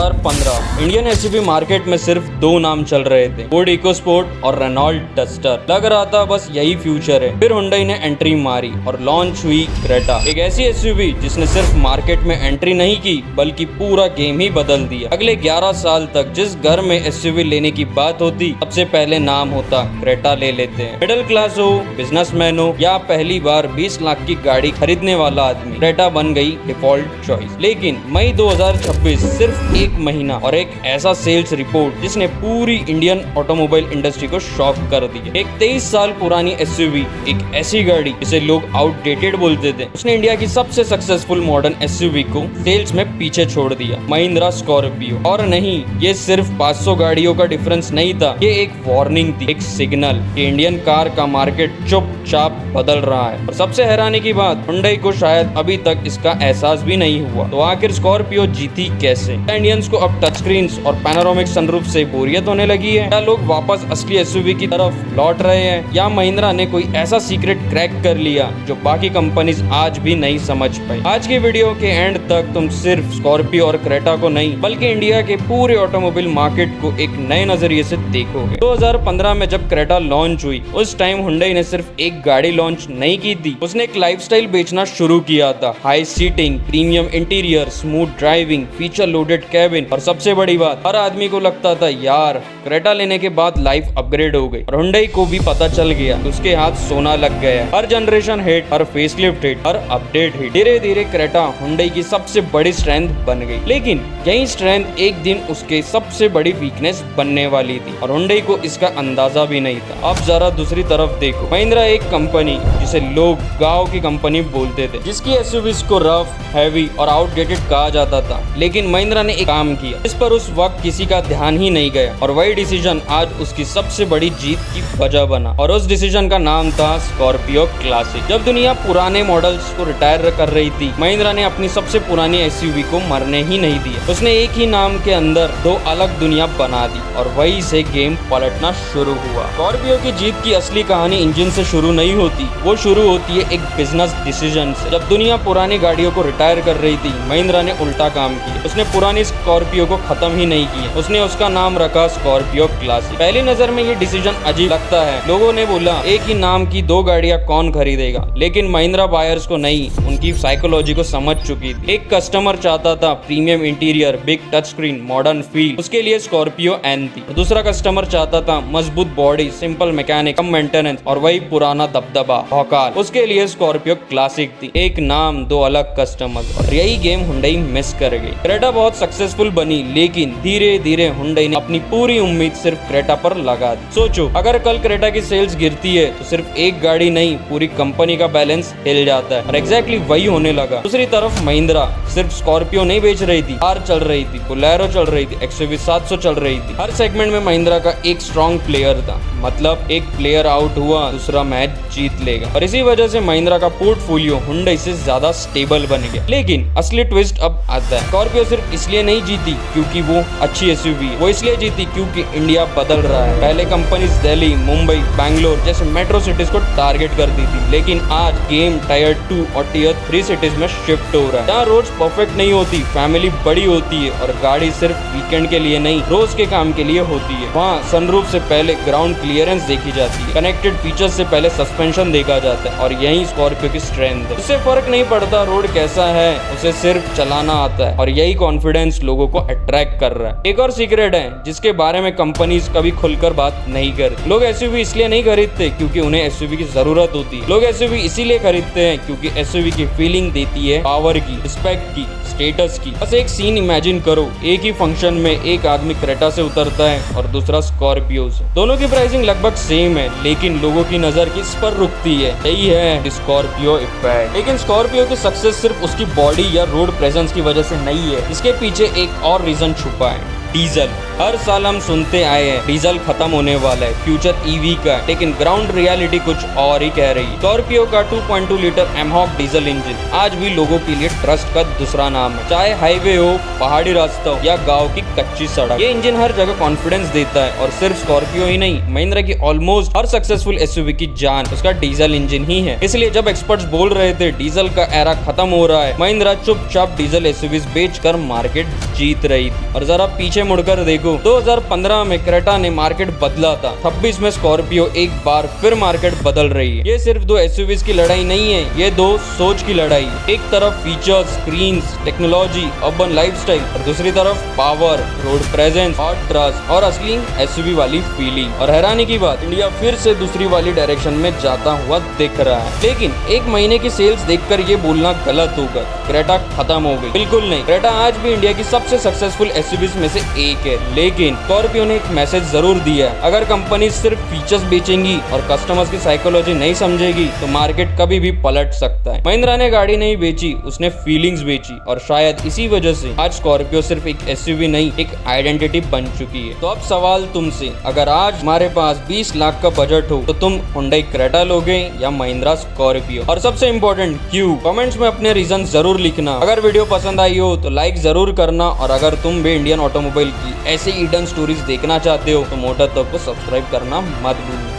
2015 Indian SUV market में सिर्फ दो नाम चल रहे थे, फोर्ड इकोस्पोर्ट और रेनॉल्ट डस्टर। लग रहा था बस यही फ्यूचर है। फिर हुंडई ने एंट्री मारी और लॉन्च हुई क्रेटा, एक ऐसी एसयूवी जिसने सिर्फ मार्केट में एंट्री नहीं की बल्कि पूरा गेम ही बदल दिया। अगले 11 साल तक जिस घर में एसयूवी लेने की बात होती सबसे पहले नाम होता क्रेटा ले लेते हैं। मिडिल क्लास हो, बिजनेसमैन हो या पहली बार 20 लाख की गाड़ी खरीदने वाला आदमी, क्रेटा बन गई डिफॉल्ट चॉइस। लेकिन मई 2026 सिर्फ एक महीना और एक ऐसा सेल्स रिपोर्ट जिसने पूरी इंडियन ऑटोमोबाइल इंडस्ट्री को शॉक कर दिया। एक 23 साल पुरानी एसयूवी, एक ऐसी गाड़ी जिसे लोग आउटडेटेड बोलते थे, उसने इंडिया की सबसे सक्सेसफुल मॉडर्न एसयूवी को सेल्स में पीछे छोड़ दिया। महिंद्रा स्कॉर्पियो। और नहीं, ये सिर्फ 500 गाड़ियों का डिफरेंस नहीं था, ये एक वार्निंग थी, एक सिग्नल कि इंडियन कार का मार्केट चुपचाप बदल रहा है। और सबसे हैरानी की बात, हुंडई को शायद अभी तक इसका एहसास भी नहीं हुआ। तो आखिर स्कॉर्पियो जीती कैसे? इंडियंस को अब टच स्क्रीन और पैनोरामिक सनरूफ से बोरियत होने लगी है? क्या लोग वापस असली एसयूवी की तरफ लौट रहे हैं? या महिंद्रा ने कोई ऐसा सीक्रेट क्रैक कर लिया जो बाकी कंपनीज आज भी नहीं समझ पाई? आज की वीडियो के एंड तक तुम सिर्फ स्कॉर्पियो और क्रेटा को नहीं बल्कि इंडिया के पूरे ऑटोमोबाइल मार्केट को एक नए नजरिए से देखोगे। 2015 में जब क्रेटा लॉन्च हुई, उस टाइम हुंडई ने सिर्फ एक गाड़ी लॉन्च नहीं की थी, उसने एक लाइफस्टाइल बेचना शुरू किया था। High seating, premium interior, smooth driving, feature loaded cabin और सबसे बड़ी बात, हर आदमी को लगता था यार क्रेटा लेने के बाद लाइफ अपग्रेड हो गई। और हुंडई को भी पता चल गया, उसके हाथ सोना लग गया। हर जनरेशन हिट, हर फेसलिफ्ट हिट, हर अपडेट हिट। धीरे धीरे क्रेटा हुंडई की सबसे बड़ी स्ट्रेंथ बन गई। लेकिन यही स्ट्रेंथ एक दिन उसके सबसे बड़ी वीकनेस बनने वाली थी और हुंडई को इसका अंदाजा भी नहीं था। अब जरा दूसरी तरफ देखो, महिंद्रा एक कंपनी जिसे लोग गांव की कंपनी बोलते थे, जिसकी एसयूवीज को रफ, हैवी और आउटडेटेड कहा जाता था। लेकिन महिंद्रा ने एक काम किया इस पर उस वक्त किसी का ध्यान ही नहीं गया और वही डिसीजन आज उसकी सबसे बड़ी जीत की वजह बना। और उस डिसीजन का नाम था स्कॉर्पियो क्लासिक। जब दुनिया पुराने मॉडल्स को रिटायर कर रही थी, महिंद्रा ने अपनी सबसे पुरानी एसयूवी को मरने ही नहीं दिया। उसने एक ही नाम के अंदर दो अलग दुनिया बना दी और वही से गेम पलटना शुरू हुआ। स्कॉर्पियो की जीत की असली कहानी इंजन से शुरू नहीं होती, वो शुरू होती है एक बिजनेस डिसीजन से। जब दुनिया पुरानी गाड़ियों को रिटायर कर रही थी, महिंद्रा ने उल्टा काम किया। उसने पुरानी स्कॉर्पियो को खत्म ही नहीं किया, उसने उसका नाम रखा स्कॉर्पियो क्लासिक। पहली नजर में ये डिसीजन अजीब लगता है। लोगों ने बोला एक ही नाम की दो गाड़ियां कौन खरीदेगा, लेकिन महिंद्रा बायर्स को नहीं, उनकी साइकोलॉजी को समझ चुकी थी। एक कस्टमर चाहता था premium interior, big touch screen, modern feel, उसके लिए स्कॉर्पियो एन थी। दूसरा कस्टमर चाहता था मजबूत बॉडी, सिंपल मैकेनिक, कम मेंटेनेंस और वही पुराना दबदबा, भौकाल, उसके लिए स्कॉर्पियो क्लासिक थी। एक नाम, दो अलग कस्टमर। और यही गेम हुंडई मिस कर गई। क्रेटा बहुत सक्सेसफुल बनी, लेकिन धीरे धीरे हुंडई ने अपनी पूरी उम्मीद सिर्फ क्रेटा पर लगा दी। सोचो, अगर कल क्रेटा की सेल्स गिरती है तो सिर्फ एक गाड़ी नहीं, पूरी कंपनी का बैलेंस हिल जाता है। और एग्जैक्टली वही होने लगा। दूसरी तरफ महिंद्रा सिर्फ स्कॉर्पियो नहीं बेच रही थी, कार चल रही थी, बोलेरो चल रही थी, एक्सयूवी 700 चल रही थी। हर सेगमेंट में महिंद्रा का एक स्ट्रॉन्ग प्लेयर था। मतलब एक प्लेयर आउट हुआ, दूसरा मैच जीत लेगा। और इसी वजह से महिंद्रा का पोर्टफोलियो हुंडई से ज्यादा स्टेबल बन गया। लेकिन असली ट्विस्ट अब आता है। स्कॉर्पियो सिर्फ इसलिए नहीं जीती क्योंकि वो अच्छी एसयूवी है, वो इसलिए जीती क्योंकि इंडिया बदल रहा है। पहले कंपनीज दिल्ली, मुंबई, बैंगलोर जैसे मेट्रो सिटीज को टारगेट करती थी, लेकिन आज गेम टायर 2 और टियर 3 सिटीज में शिफ्ट हो रहा है। यहाँ रोड्स परफेक्ट नहीं होती, फैमिली बड़ी होती है और गाड़ी सिर्फ वीकेंड के लिए नहीं, रोज के काम के लिए होती है। वहाँ सनरूफ से पहले ग्राउंड क्लियरेंस देखी जाती है, कनेक्टेड फीचर्स से पहले सस्पेंशन देखा जाता है और यही स्कॉर्पियो की स्ट्रेंथ है। उससे फर्क नहीं पड़ता रोड कैसा है, उसे सिर्फ चलाना आता है और यही कॉन्फिडेंस लोगों को अट्रैक्ट कर रहा है। एक और सीक्रेट है जिसके बारे में कंपनीज कभी खुलकर बात नहीं करती। लोग एसयूवी इसलिए नहीं खरीदते क्योंकि उन्हें एसयूवी की जरूरत होती है। लोग एसयूवी इसीलिए खरीदते हैं क्योंकि एसयूवी की फीलिंग देती है पावर की, रिस्पेक्ट की, स्टेटस की। बस एक सीन इमेजिन करो, एक ही फंक्शन में एक आदमी क्रेटा से उतरता है और दूसरा स्कॉर्पियो से। दोनों की प्राइसिंग लगभग सेम है, लेकिन लोगों की नजर किस पर रुकती है? यही है स्कॉर्पियो इफेक्ट। लेकिन स्कॉर्पियो की सक्सेस सिर्फ उसकी बॉडी या रोड प्रेजेंस की वजह से नहीं है, इसके पीछे एक और रीजन छुपा है, डीजल। हर साल हम सुनते आए हैं डीजल खत्म होने वाला है, फ्यूचर ईवी का है, लेकिन ग्राउंड रियलिटी कुछ और ही कह रही है। स्कॉर्पियो का 2.2 लीटर एमहॉक डीजल इंजन आज भी लोगों के लिए ट्रस्ट का दूसरा नाम है, चाहे हाईवे हो, पहाड़ी रास्ता हो या गाँव की कच्ची सड़क। ये इंजन हर जगह कॉन्फिडेंस देता है और सिर्फ स्कॉर्पियो ही नहीं, महिंद्रा की ऑलमोस्ट हर सक्सेसफुल एसयूवी की जान उसका डीजल इंजन ही है। इसलिए जब एक्सपर्ट्स बोल रहे थे डीजल का एरा खत्म हो रहा है, महिंद्रा चुपचाप डीजल एसयूवीज बेचकर मार्केट जीत रही थी। और जरा पीछे मुड़कर देखो, 2015 में क्रेटा ने मार्केट बदला था, 26 में स्कॉर्पियो एक बार फिर मार्केट बदल रही है। ये सिर्फ दो एसयूवीज की लड़ाई नहीं है, ये दो सोच की लड़ाई है। एक तरफ features, screens, technology, urban lifestyle और दूसरी तरफ पावर, रोड प्रेजेंस और ट्रस्ट और असली एसयूवी वाली फीलिंग। और हैरानी की बात, इंडिया फिर से दूसरी वाली डायरेक्शन में जाता हुआ दिख रहा है। लेकिन एक महीने की सेल्स देखकर ये बोलना गलत होगा क्रेटा खत्म हो गई। बिल्कुल नहीं, क्रेटा आज भी इंडिया की सबसे सक्सेसफुल एसयूवीज में से एक है। लेकिन स्कॉर्पियो ने एक मैसेज जरूर दिया है, अगर कंपनी सिर्फ फीचर्स बेचेंगी और कस्टमर्स की साइकोलॉजी नहीं समझेगी तो मार्केट कभी भी पलट सकता है। महिंद्रा ने गाड़ी नहीं बेची, उसने फीलिंग्स बेची और शायद इसी वजह से आज स्कॉर्पियो सिर्फ एक एसयूवी नहीं, एक आइडेंटिटी बन चुकी है। तो अब सवाल तुमसे, अगर आज हमारे पास 20 लाख का बजट हो तो तुम हुंडई क्रेटा लोगे या महिंद्रा स्कॉर्पियो? और सबसे इम्पोर्टेंट क्यों? कमेंट्स में अपने रीजन जरूर लिखना। अगर वीडियो पसंद आई हो तो लाइक जरूर करना और अगर तुम भी इंडियन ऑटोमोबाइल की ऐसे हिडन स्टोरीज देखना चाहते हो तो मोटर तक को सब्सक्राइब करना मत भूलना।